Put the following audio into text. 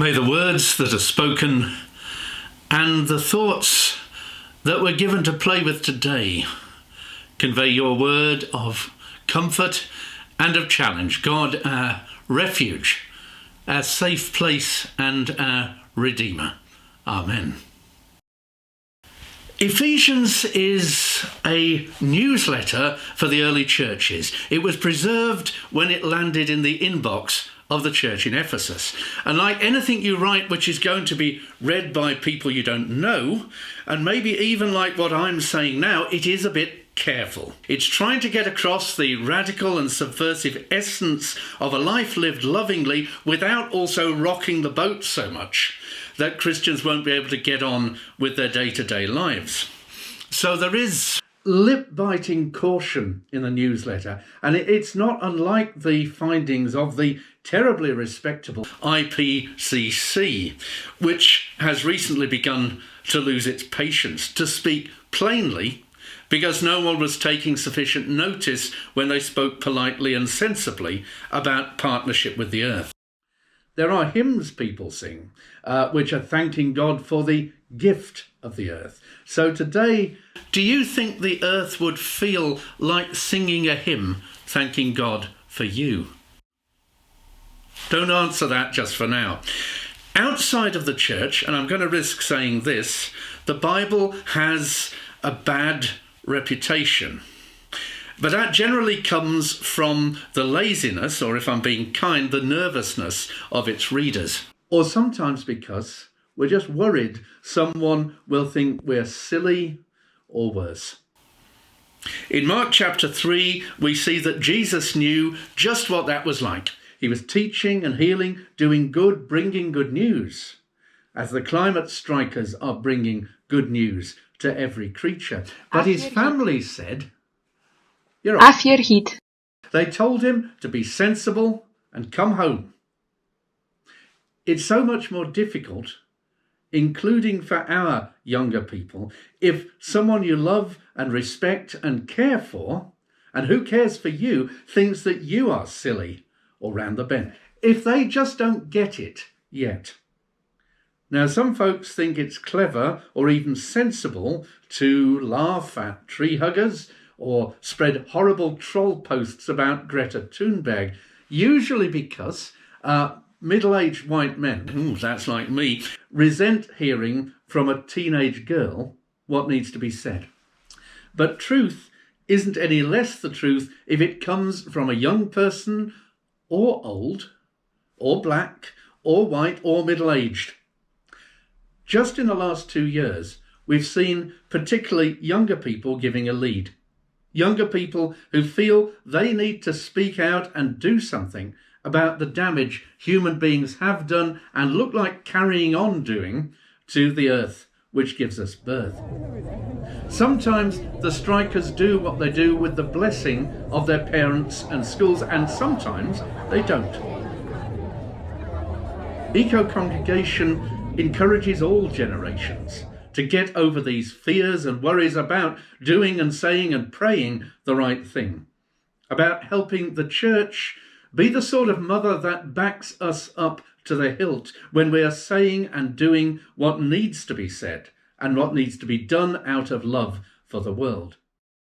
May the words that are spoken and the thoughts that we're given to play with today convey your word of comfort and of challenge. God, our refuge, our safe place and our Redeemer. Amen. Ephesians is a newsletter for the early churches. It was preserved when it landed in the inbox of the church in Ephesus. And like anything you write which is going to be read by people you don't know, and maybe even like what I'm saying now, it is a bit careful. It's trying to get across the radical and subversive essence of a life lived lovingly without also rocking the boat so much that Christians won't be able to get on with their day-to-day lives. So there is lip-biting caution in the newsletter, and it's not unlike the findings of the terribly respectable IPCC, which has recently begun to lose its patience, to speak plainly, because no one was taking sufficient notice when they spoke politely and sensibly about partnership with the earth. There are hymns people sing, which are thanking God for the gift of the earth. So today, do you think the earth would feel like singing a hymn thanking God for you? Don't answer that just for now. Outside of the church, and I'm going to risk saying this, the Bible has a bad reputation. But that generally comes from the laziness, or if I'm being kind, the nervousness of its readers. Or sometimes because we're just worried someone will think we're silly or worse. In Mark chapter 3, we see that Jesus knew just what that was like. He was teaching and healing, doing good, bringing good news, as the climate strikers are bringing good news to every creature. But his family said, "You're off your head." They told him to be sensible and come home. It's so much more difficult, including for our younger people, if someone you love and respect and care for, and who cares for you, thinks that you are silly or round the bend. If they just don't get it yet. Now, some folks think it's clever or even sensible to laugh at tree huggers or spread horrible troll posts about Greta Thunberg, usually because middle-aged white men, that's like me, resent hearing from a teenage girl what needs to be said. But truth isn't any less the truth if it comes from a young person or old or black or white or middle-aged. Just in the last 2 years, we've seen particularly younger people giving a lead. Younger people who feel they need to speak out and do something about the damage human beings have done and look like carrying on doing to the earth which gives us birth. Sometimes the strikers do what they do with the blessing of their parents and schools, and sometimes they don't. Eco-Congregation encourages all generations to get over these fears and worries about doing and saying and praying the right thing, about helping the church be the sort of mother that backs us up to the hilt when we are saying and doing what needs to be said and what needs to be done out of love for the world.